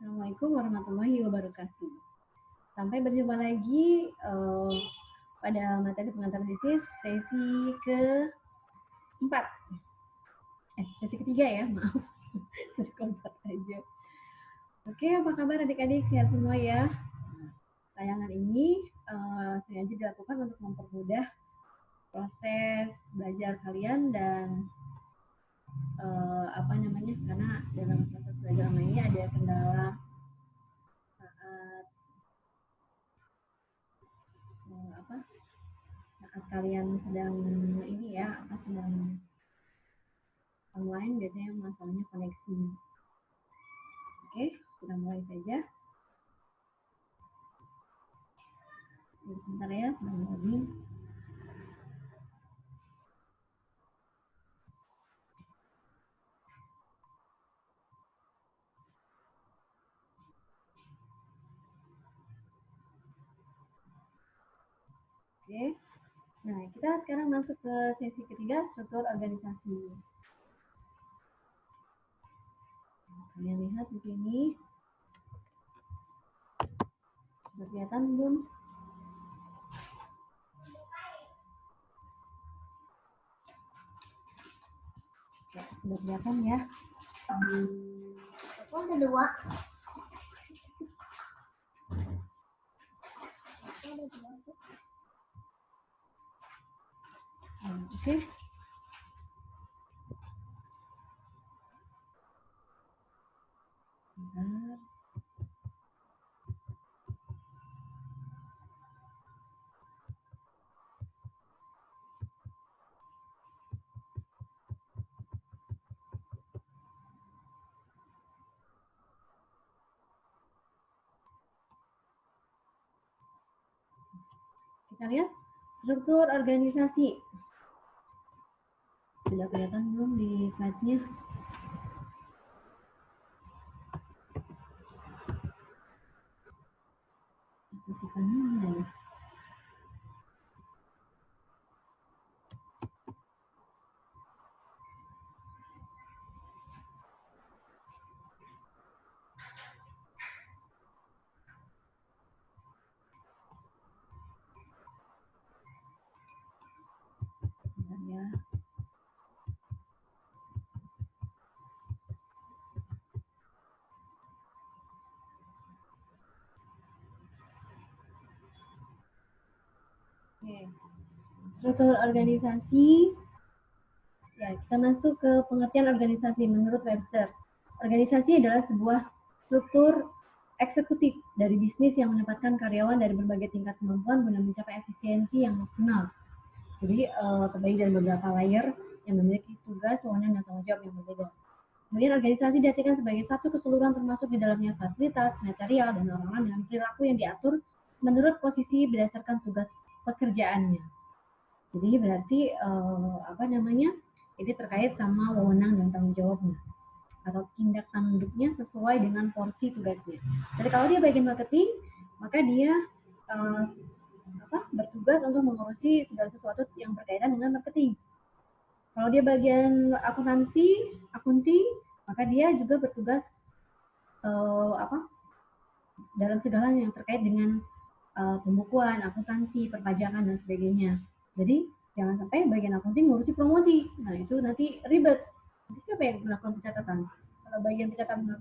Assalamualaikum warahmatullahi wabarakatuh. Sampai berjumpa lagi pada materi pengantar bisnis sesi keempat. Sesi ketiga ya, maaf. Sesi keempat saja. Oke, apa kabar adik-adik? Sehat semua ya? Tayangan ini sengaja dilakukan untuk mempermudah proses belajar kalian dan karena dalam proses belajar online ini ada kendala saat kalian sedang sedang online, biasanya masalahnya koneksi. Oke, kita mulai saja. Sebentar ya, sedang loading. Oke, nah kita sekarang masuk ke sesi ketiga, struktur organisasi. Kalian lihat di sini, sudah kelihatan belum? Ya, sudah kelihatan ya. Aku ada dua. Oke. Bentar. Kita lihat struktur organisasi. Sudah kelihatan belum di slide-nya? Aplikasikannya mana ya? Bentar ya. Oke. Struktur organisasi. Ya, kita masuk ke pengertian organisasi menurut Webster. Organisasi adalah sebuah struktur eksekutif dari bisnis yang menempatkan karyawan dari berbagai tingkat kemampuan guna mencapai efisiensi yang maksimal. Jadi terdiri dari beberapa layer yang memiliki tugas, wewenang, dan tanggung jawab yang berbeda. Kemudian organisasi diartikan sebagai satu keseluruhan termasuk di dalamnya fasilitas, material, dan orang-orang dengan perilaku yang diatur menurut posisi berdasarkan tugas pekerjaannya. Jadi berarti ini terkait sama wewenang dan tanggung jawabnya atau tindak tanduknya sesuai dengan porsi tugasnya. Jadi kalau dia bagian marketing, maka dia bertugas untuk mengurusi segala sesuatu yang berkaitan dengan marketing. Kalau dia bagian akunting, maka dia juga bertugas dalam segala yang terkait dengan pembukuan, akuntansi, perpajakan, dan sebagainya. Jadi jangan sampai bagian akunting ngurusi promosi. Nah itu nanti ribet. Nanti siapa yang melakukan pencatatan? Kalau bagian pencatatan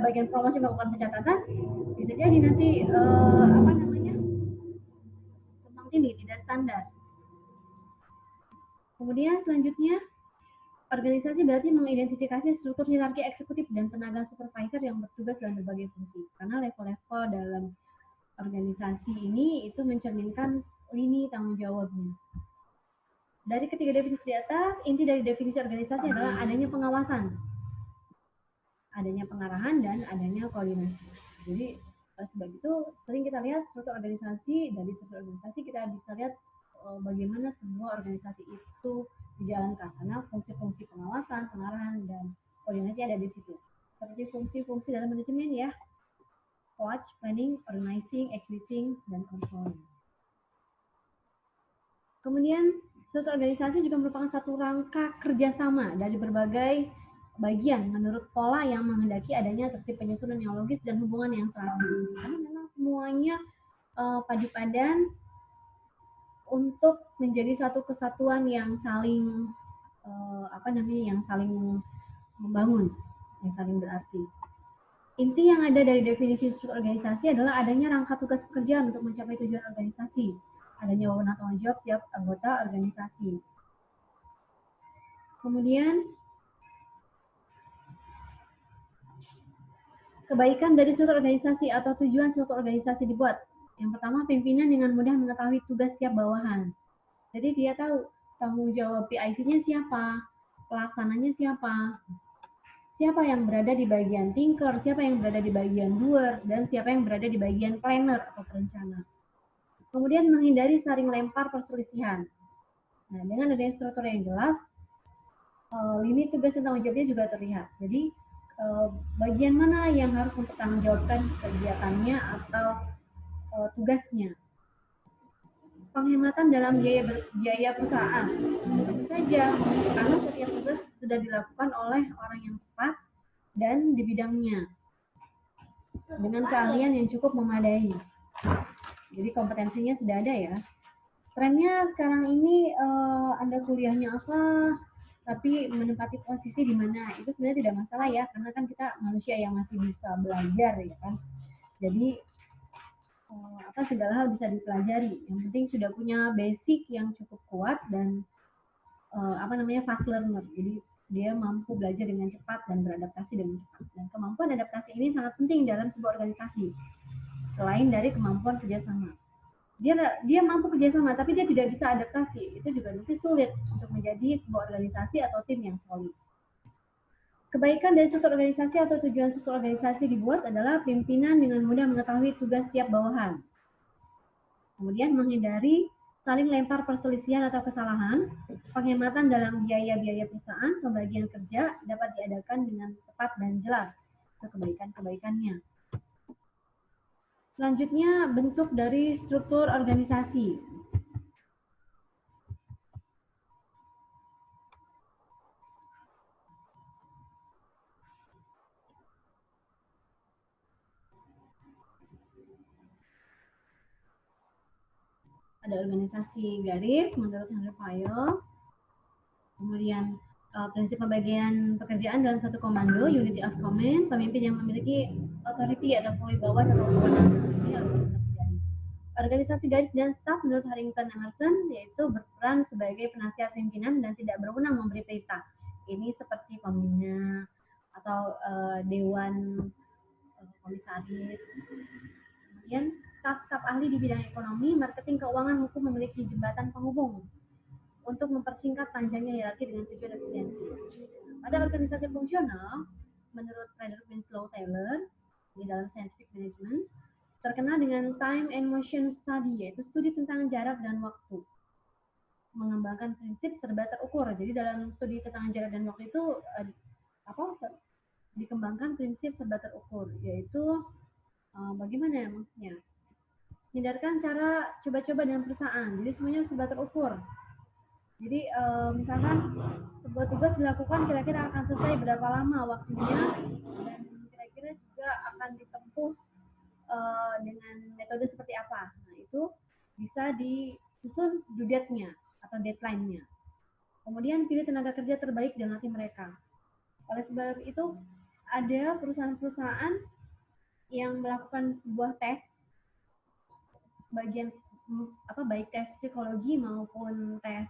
bagian promosi melakukan pencatatan, bisa jadi nanti tumpang tindih, tidak standar. Kemudian selanjutnya, organisasi berarti mengidentifikasi struktur hierarki eksekutif dan tenaga supervisor yang bertugas dalam berbagai fungsi. Karena level-level dalam organisasi ini itu mencerminkan lini tanggung jawabnya. Dari ketiga definisi di atas, inti dari definisi organisasi adalah adanya pengawasan, adanya pengarahan, dan adanya koordinasi. Jadi sebab itu sering kita lihat struktur organisasi, dari struktur organisasi kita bisa lihat bagaimana semua organisasi itu dijalankan, karena fungsi-fungsi pengawasan, pengarahan, dan koordinasi ada di situ. Seperti fungsi-fungsi dalam manajemen ya, coach, planning, organizing, executing, dan controlling. Kemudian struktur organisasi juga merupakan satu rangka kerjasama dari berbagai bagian menurut pola yang menghendaki adanya tertib penyusunan yang logis dan hubungan yang serasi. Karena memang semuanya padu padan untuk menjadi satu kesatuan yang saling yang saling membangun, yang saling berarti. Inti yang ada dari definisi struktur organisasi adalah adanya rangka tugas pekerjaan untuk mencapai tujuan organisasi, adanya wewenang tanggung jawab tiap anggota organisasi. Kemudian kebaikan dari struktur organisasi atau tujuan struktur organisasi dibuat. Yang pertama, pimpinan dengan mudah mengetahui tugas tiap bawahan. Jadi dia tahu tanggung jawab PIC-nya siapa, pelaksananya siapa, siapa yang berada di bagian thinker, siapa yang berada di bagian doer, dan siapa yang berada di bagian planner atau perencana. Kemudian menghindari saling lempar perselisihan. Nah, dengan adanya struktur yang jelas, limit tugas dan tanggung jawabnya juga terlihat. Jadi, bagian mana yang harus mempertanggungjawabkan kegiatannya atau tugasnya. Penghematan dalam biaya perusahaan. Tentu saja, karena setiap tugas sudah dilakukan oleh orang yang tepat dan di bidangnya dengan keahlian yang cukup memadai. Jadi kompetensinya sudah ada ya. Trennya sekarang ini Anda kuliahnya apa, tapi menempati posisi di mana, itu sebenarnya tidak masalah ya, karena kan kita manusia yang masih bisa belajar ya kan. Jadi segala hal bisa dipelajari. Yang penting sudah punya basic yang cukup kuat dan fast learner. Jadi dia mampu belajar dengan cepat dan beradaptasi dengan cepat. Dan kemampuan adaptasi ini sangat penting dalam sebuah organisasi. Selain dari kemampuan kerjasama, dia mampu kerjasama, tapi dia tidak bisa adaptasi. Itu juga nanti sulit untuk menjadi sebuah organisasi atau tim yang solid. Kebaikan dari struktur organisasi atau tujuan struktur organisasi dibuat adalah pimpinan dengan mudah mengetahui tugas tiap bawahan. Kemudian menghindari saling lempar perselisihan atau kesalahan, penghematan dalam biaya-biaya perusahaan, pembagian kerja dapat diadakan dengan tepat dan jelas. Itu kebaikan-kebaikannya. Selanjutnya, bentuk dari struktur organisasi. Ada organisasi garis menurut Henry Fayol. Kemudian prinsip pembagian pekerjaan dalam satu komando, unity of command, pemimpin yang memiliki authority atau kewibawan atau kewenangan. Ini organisasi garis. Organisasi garis dan staf menurut Harrington Emerson yaitu berperan sebagai penasihat pimpinan dan tidak berwenang memberi perintah. Ini seperti pembina atau dewan komisaris. Kemudian staf-staf ahli di bidang ekonomi, marketing, keuangan, hukum memiliki jembatan penghubung untuk mempersingkat panjangnya hierarki dengan tujuan efisiensi. Pada organisasi fungsional, menurut Frederick Winslow Taylor di dalam Scientific Management, terkenal dengan time and motion study, yaitu studi tentang jarak dan waktu. Mengembangkan prinsip serba terukur. Jadi dalam studi tentang jarak dan waktu itu dikembangkan prinsip serba terukur, yaitu bagaimana ya maksudnya? Hindarkan cara coba-coba dengan perusahaan. Jadi semuanya serba terukur. Jadi misalkan sebuah tugas dilakukan kira-kira akan selesai berapa lama waktunya dan kira-kira juga akan ditempuh dengan metode seperti apa. Nah, itu bisa disusun due date-nya atau deadline-nya. Kemudian pilih tenaga kerja terbaik dan latih mereka. Oleh sebab itu, ada perusahaan-perusahaan yang melakukan sebuah tes baik tes psikologi maupun tes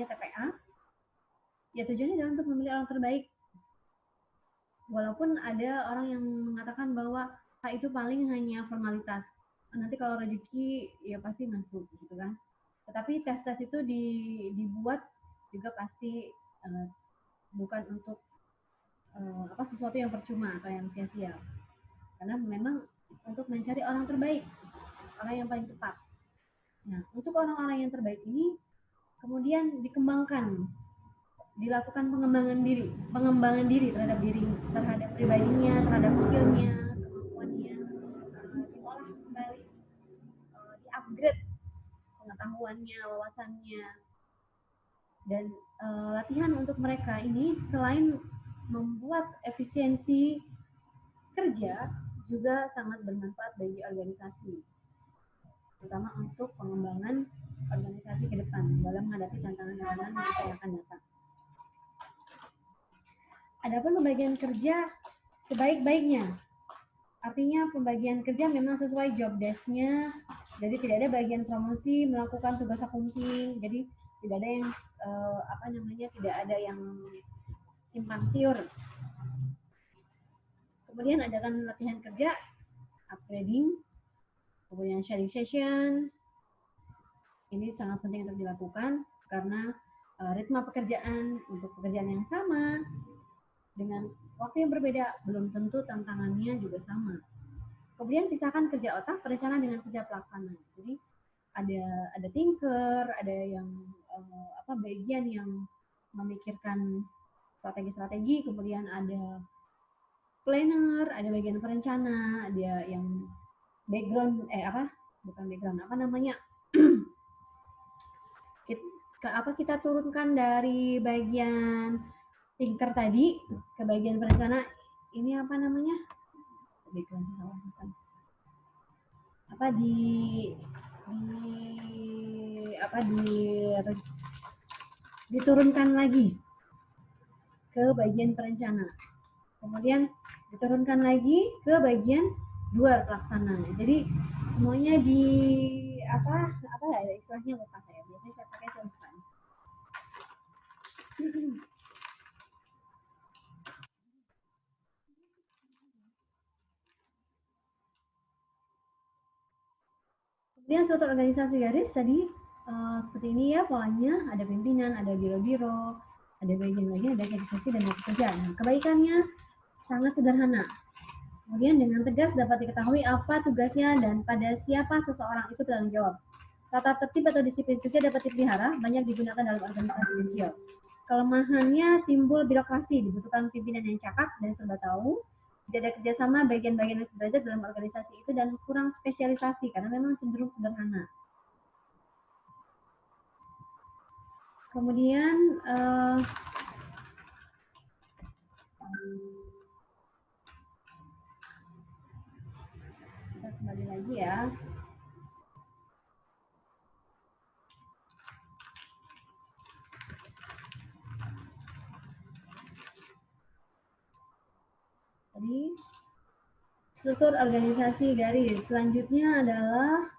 TPA. Ya tujuannya adalah untuk memilih orang terbaik. Walaupun ada orang yang mengatakan bahwa itu paling hanya formalitas. Nanti kalau rezeki ya pasti masuk gitu kan. Tetapi tes-tes itu dibuat juga pasti bukan untuk sesuatu yang percuma atau yang sia-sia. Karena memang untuk mencari orang terbaik, orang yang paling tepat. Nah, untuk orang-orang yang terbaik ini kemudian dilakukan pengembangan diri terhadap pribadinya, terhadap skillnya, kemampuannya, diolah kembali, di-upgrade pengetahuannya, wawasannya, dan latihan untuk mereka ini selain membuat efisiensi kerja juga sangat bermanfaat bagi organisasi, terutama untuk pengembangan organisasi ke depan dalam menghadapi tantangan-tantangan masa yang akan datang. Adapun pembagian kerja sebaik-baiknya, artinya pembagian kerja memang sesuai job desk-nya, jadi tidak ada bagian promosi melakukan tugas akunting, jadi tidak ada yang tidak ada yang simpang siur. Kemudian adakan latihan kerja, upgrading, kemudian sharing session. Ini sangat penting untuk dilakukan karena ritme pekerjaan untuk pekerjaan yang sama dengan waktu yang berbeda belum tentu tantangannya juga sama. Kemudian pisahkan kerja otak perencanaan dengan kerja pelaksana. Jadi ada thinker, ada yang bagian yang memikirkan strategi-strategi, kemudian ada planner, ada bagian perencana, ada yang background bukan background, kita turunkan dari bagian thinker tadi ke bagian perencana, ini background bukan diturunkan lagi ke bagian perencana, kemudian diturunkan lagi ke bagian luar pelaksana. Jadi semuanya di istilahnya lupa saya. Biasanya saya pakai contohan. Kemudian struktur organisasi garis tadi seperti ini ya polanya, ada pimpinan, ada biro-biro, ada bagian-bagian, ada organisasi dan pekerjaan. Nah, kebaikannya sangat sederhana. Kemudian dengan tegas dapat diketahui apa tugasnya dan pada siapa seseorang itu bertanggung jawab. Tata tertib atau disiplin kerja dapat dipelihara, banyak digunakan dalam organisasi kecil. Kelemahannya timbul birokrasi, dibutuhkan pimpinan yang cakap dan serba tahu, tidak ada kerjasama bagian-bagian yang sederajat dalam organisasi itu, dan kurang spesialisasi karena memang cenderung sederhana. Kemudian kita kembali lagi ya. Tadi struktur organisasi garis. Selanjutnya adalah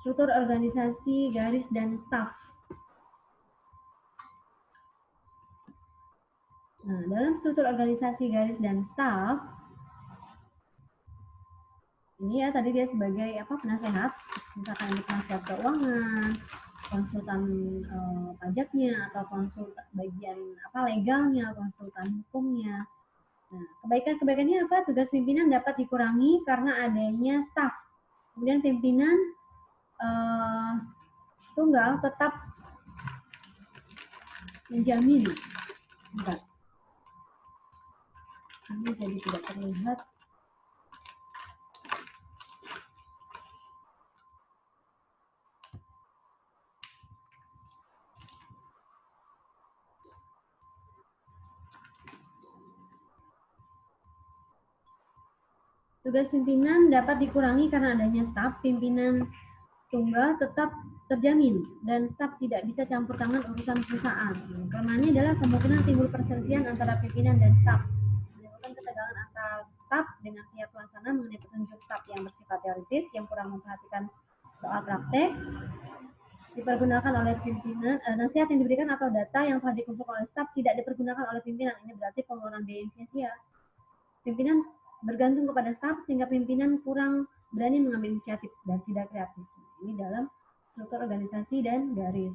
struktur organisasi garis dan staf. Nah, dalam struktur organisasi garis dan staf, ini ya tadi dia sebagai penasehat, misalkan penasehat keuangan, konsultan pajaknya, atau konsultan bagian legalnya, konsultan hukumnya. Nah, kebaikannya apa? Tugas pimpinan dapat dikurangi karena adanya staf. Kemudian pimpinan tunggal tetap menjamin. Bentar. Ini jadi tidak terlihat. Tugas pimpinan dapat dikurangi karena adanya staf. Pimpinan tunggal tetap terjamin dan staf tidak bisa campur tangan urusan perusahaan. Kelemahannya adalah kemungkinan timbul perselisihan antara pimpinan dan staf, menimbulkan ketegangan antar staf dengan pihak pelaksana mengenai petunjuk staf yang bersifat teoritis, yang kurang memperhatikan soal praktek, dipergunakan oleh pimpinan, nasihat yang diberikan atau data yang telah dikumpulkan oleh staf tidak dipergunakan oleh pimpinan. Ini berarti penggunaan biaya yang sia-sia. Pimpinan bergantung kepada staf sehingga pimpinan kurang berani mengambil inisiatif dan tidak kreatif. Ini dalam struktur organisasi dan garis.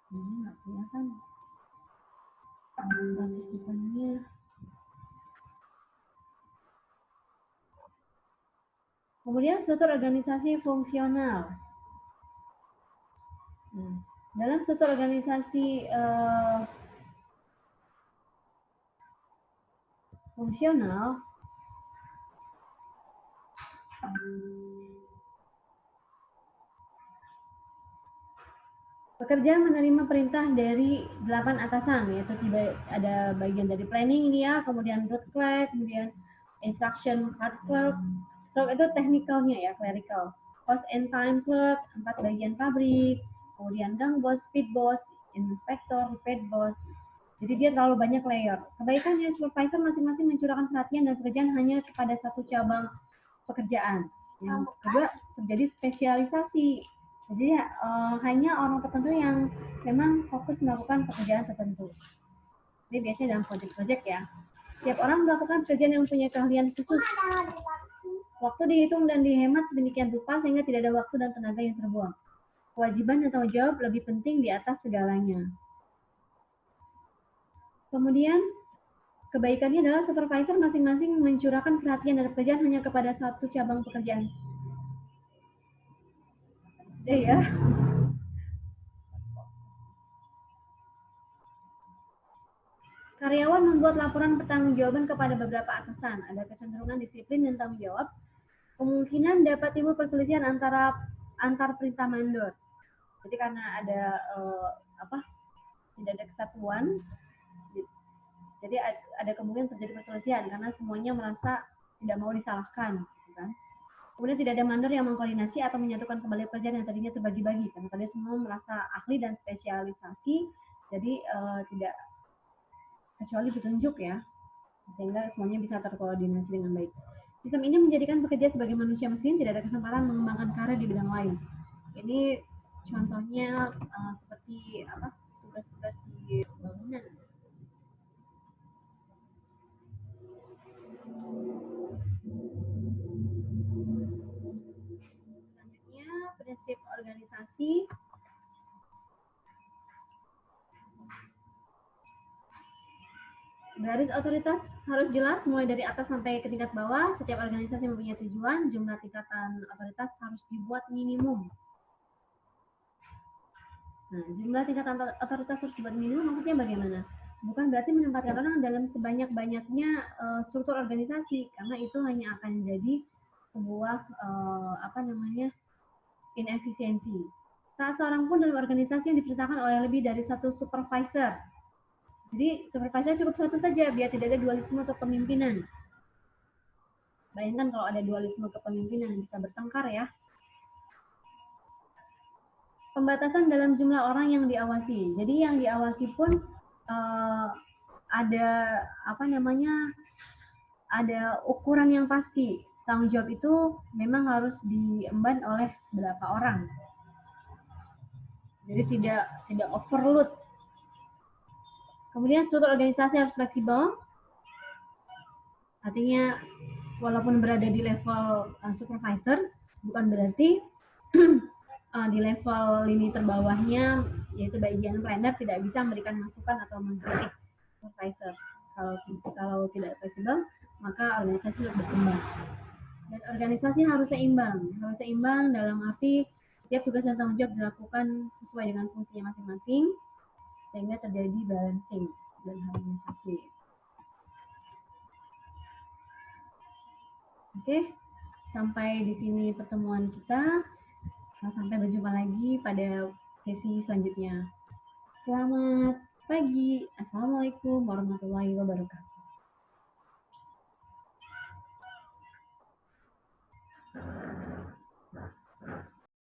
Ini nggak kelihatan partisipannya. Kemudian struktur organisasi fungsional. Dalam struktur organisasi fungsional, pekerja menerima perintah dari 8 atasan, yaitu ada bagian dari planning ini ya, kemudian root clerk, kemudian instruction card clerk. Clerk itu teknikalnya ya, clerical. Cost and time clerk, 4 bagian pabrik, kemudian gang boss, speed boss, inspector, repair boss. Jadi dia terlalu banyak layer. Kebaikannya supervisor masing-masing mencurahkan perhatian dan pekerjaan hanya kepada satu cabang pekerjaan. Yang kedua, terjadi spesialisasi. Jadi hanya orang tertentu yang memang fokus melakukan pekerjaan tertentu. Jadi biasanya dalam project-project ya. Setiap orang melakukan pekerjaan yang mempunyai keahlian khusus. Waktu dihitung dan dihemat sedemikian rupa sehingga tidak ada waktu dan tenaga yang terbuang. Kewajiban dan tanggung jawab lebih penting di atas segalanya. Kemudian kebaikannya adalah supervisor masing-masing mencurahkan perhatian dan pekerjaan hanya kepada satu cabang pekerjaan. Sudah ya. Karyawan membuat laporan pertanggungjawaban kepada beberapa atasan. Ada kecenderungan disiplin dan tanggung jawab. Kemungkinan dapat timbul perselisihan antar perintah mandor. Jadi karena ada tidak ada kesatuan, jadi ada kemungkinan terjadi perselisihan karena semuanya merasa tidak mau disalahkan, kan? Kemudian tidak ada mandor yang mengkoordinasi atau menyatukan kembali pekerjaan yang tadinya terbagi-bagi karena tadi semua merasa ahli dan spesialisasi, jadi tidak kecuali ditunjuk ya, sehingga semuanya bisa terkoordinasi dengan baik. Sistem ini menjadikan pekerja sebagai manusia mesin tidak ada kesempatan mengembangkan karir di bidang lain. Ini contohnya seperti tugas-tugas di bangunan. Selanjutnya prinsip organisasi. Garis otoritas harus jelas mulai dari atas sampai ke tingkat bawah. Setiap organisasi mempunyai tujuan, jumlah tingkatan otoritas harus dibuat minimum. Nah, jumlah tingkatan otoritas harus dibuat minimum maksudnya bagaimana? Bukan berarti menempatkan orang dalam sebanyak-banyaknya struktur organisasi, karena itu hanya akan jadi sebuah inefisiensi. Tak seorang pun dalam organisasi yang diperintahkan oleh lebih dari satu supervisor. Jadi supervisor cukup satu saja biar tidak ada dualisme kepemimpinan. Bayangkan kalau ada dualisme kepemimpinan bisa bertengkar ya. Pembatasan dalam jumlah orang yang diawasi. Jadi yang diawasi pun ada ada ukuran yang pasti. Tanggung jawab itu memang harus diemban oleh beberapa orang. Jadi tidak overload. Kemudian struktur organisasi harus fleksibel. Artinya walaupun berada di level supervisor, bukan berarti di level lini terbawahnya, yaitu bagian planner, tidak bisa memberikan masukan atau mengkritik supervisor. Kalau tidak fleksibel, maka organisasi harus berkembang. Dan organisasi harus seimbang dalam arti setiap tugas dan tanggung jawab dilakukan sesuai dengan fungsinya masing-masing, sehingga terjadi balancing dan harmonisasi. Oke, sampai di sini pertemuan kita. Sampai berjumpa lagi pada sesi selanjutnya. Selamat pagi. Assalamualaikum warahmatullahi wabarakatuh.